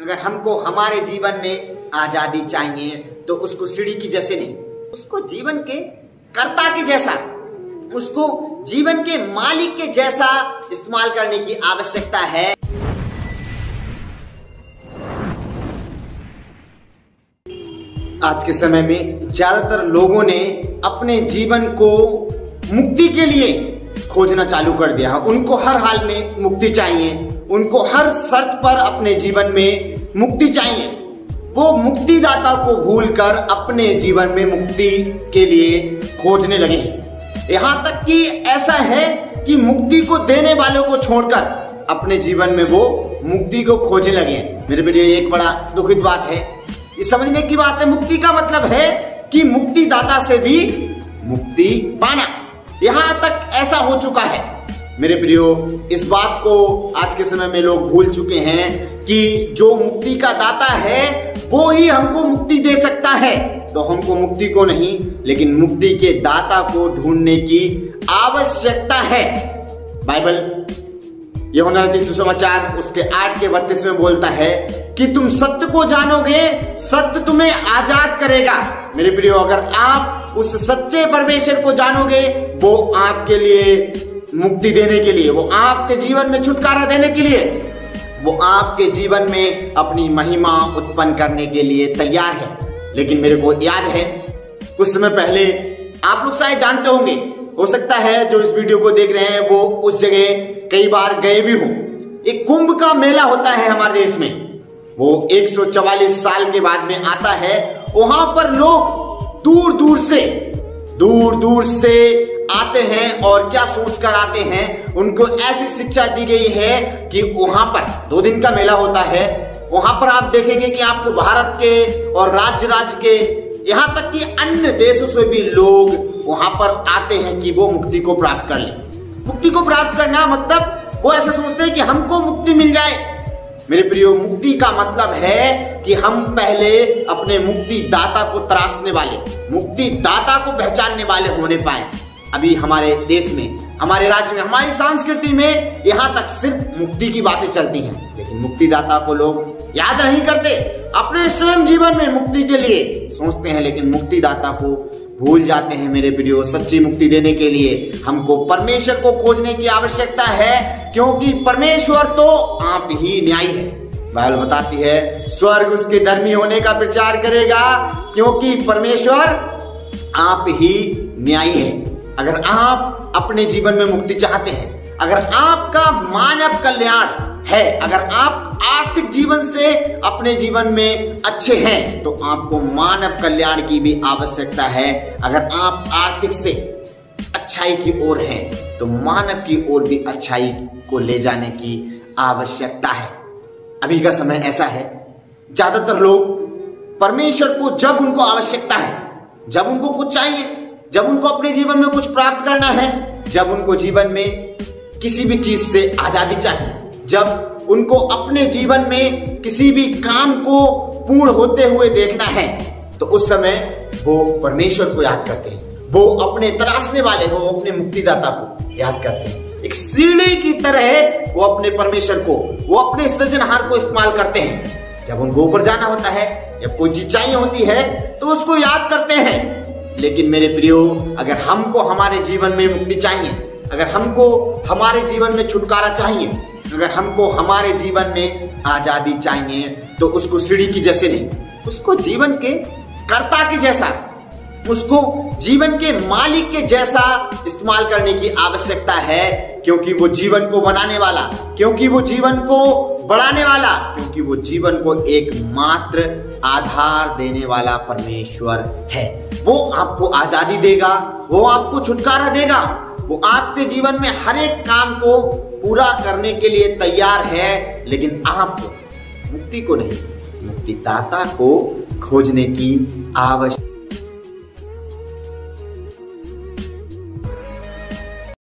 अगर हमको हमारे जीवन में आजादी चाहिए तो उसको सीढ़ी की जैसे नहीं, उसको जीवन के कर्ता के जैसा, उसको जीवन के मालिक के जैसा इस्तेमाल करने की आवश्यकता है। आज के समय में ज्यादातर लोगों ने अपने जीवन को मुक्ति के लिए खोजना चालू कर दिया है। उनको हर हाल में मुक्ति चाहिए, उनको हर शर्त पर अपने जीवन में मुक्ति चाहिए। वो मुक्तिदाता को भूलकर अपने जीवन में मुक्ति के लिए खोजने लगे हैं। यहां तक कि ऐसा है कि मुक्ति को देने वालों को छोड़कर अपने जीवन में वो मुक्ति को खोजने लगे हैं। मेरे लिए एक बड़ा दुखद बात है। ये समझने की बात है, मुक्ति का मतलब है कि मुक्तिदाता से भी मुक्ति पाना। यहां तक ऐसा हो चुका है मेरे प्रियो, इस बात को आज के समय में लोग भूल चुके हैं कि जो मुक्ति का दाता है वो ही हमको मुक्ति दे सकता है। तो हमको मुक्ति को नहीं लेकिन मुक्ति के दाता को ढूंढने की आवश्यकता है। बाइबल यूहन्ना सुसमाचार उसके 8 के 32 में बोलता है कि तुम सत्य को जानोगे, सत्य तुम्हें आजाद करेगा। मेरे प्रियो, अगर आप उस सच्चे परमेश्वर को जानोगे, वो आपके लिए मुक्ति देने के लिए, वो आपके जीवन में छुटकारा देने के लिए, वो आपके जीवन में अपनी महिमा उत्पन्न करने के लिए तैयार है। लेकिन मेरे को याद है कुछ समय पहले, आप लोग शायद जानते होंगे, हो सकता है जो इस वीडियो को देख रहे हैं वो उस जगह कई बार गए भी हों। एक कुंभ का मेला होता है हमारे देश में, वो 144 साल के बाद में आता है। वहां पर लोग दूर दूर से आते हैं और क्या सोचकर आते हैं, उनको ऐसी शिक्षा दी गई है कि वहां पर 2 दिन का मेला होता है। वहां पर आप देखेंगे कि आपको भारत के और राज्य के, यहां तक कि अन्य देशों से भी लोग वहां पर आते हैं कि वो मुक्ति को प्राप्त कर ले। मुक्ति को प्राप्त करना मतलब वो ऐसा सोचते हैं कि हमको मुक्ति मिल जाए। मेरे प्रियो, मुक्ति का मतलब है कि हम पहले अपने मुक्ति दाता को तराशने वाले, मुक्ति दाता को पहचानने वाले होने पाए। अभी हमारे देश में, हमारे राज्य में, हमारी संस्कृति में यहाँ तक सिर्फ मुक्ति की बातें चलती हैं, लेकिन मुक्तिदाता को लोग याद नहीं करते। अपने स्वयं जीवन में मुक्ति के लिए सोचते हैं लेकिन मुक्तिदाता को भूल जाते हैं। मेरे प्रियो, सच्ची मुक्ति देने के लिए हमको परमेश्वर को खोजने की आवश्यकता है, क्योंकि परमेश्वर तो आप ही न्यायी है। बाइबल बताती है स्वर्ग उसके धर्मी होने का प्रचार करेगा, क्योंकि परमेश्वर आप ही न्यायी है। अगर आप अपने जीवन में मुक्ति चाहते हैं, अगर आपका मानव कल्याण है, अगर आप आर्थिक जीवन से अपने जीवन में अच्छे हैं, तो आपको मानव कल्याण की भी आवश्यकता है। अगर आप आर्थिक से अच्छाई की ओर हैं, तो मानव की ओर भी अच्छाई को ले जाने की आवश्यकता है। अभी का समय ऐसा है, ज्यादातर लोग परमेश्वर को जब उनको आवश्यकता है, जब उनको कुछ चाहिए, जब उनको अपने जीवन में कुछ प्राप्त करना है, जब उनको जीवन में किसी भी चीज से आजादी चाहिए, जब उनको अपने जीवन में किसी भी काम को पूर्ण होते हुए देखना है, तो उस समय वो परमेश्वर को याद करते हैं। वो अपने तराशने वाले, वो अपने मुक्तिदाता को याद करते हैं। एक सीढ़ी की तरह वो अपने परमेश्वर को, वो अपने सृजनहार को इस्तेमाल करते हैं। जब उनको ऊपर जाना होता है या कोई चीज चाहिए होती है तो उसको याद करते हैं। लेकिन मेरे प्रियो, अगर हमको हमारे जीवन में मुक्ति चाहिए, अगर हमको हमारे जीवन में छुटकारा चाहिए, अगर हमको हमारे जीवन में आजादी चाहिए, तो उसको सीढ़ी की जैसे नहीं, उसको जीवन के कर्ता के जैसा, उसको जीवन के मालिक के जैसा इस्तेमाल करने की आवश्यकता है। क्योंकि वो जीवन को बनाने वाला, क्योंकि वो जीवन को बढ़ाने वाला, क्योंकि वो जीवन को एकमात्र आधार देने वाला परमेश्वर है। वो आपको आजादी देगा, वो आपको छुटकारा देगा, वो आपके जीवन में हर एक काम को पूरा करने के लिए तैयार है। लेकिन आप मुक्ति को नहीं, मुक्तिदाता को खोजने की आवश्यकता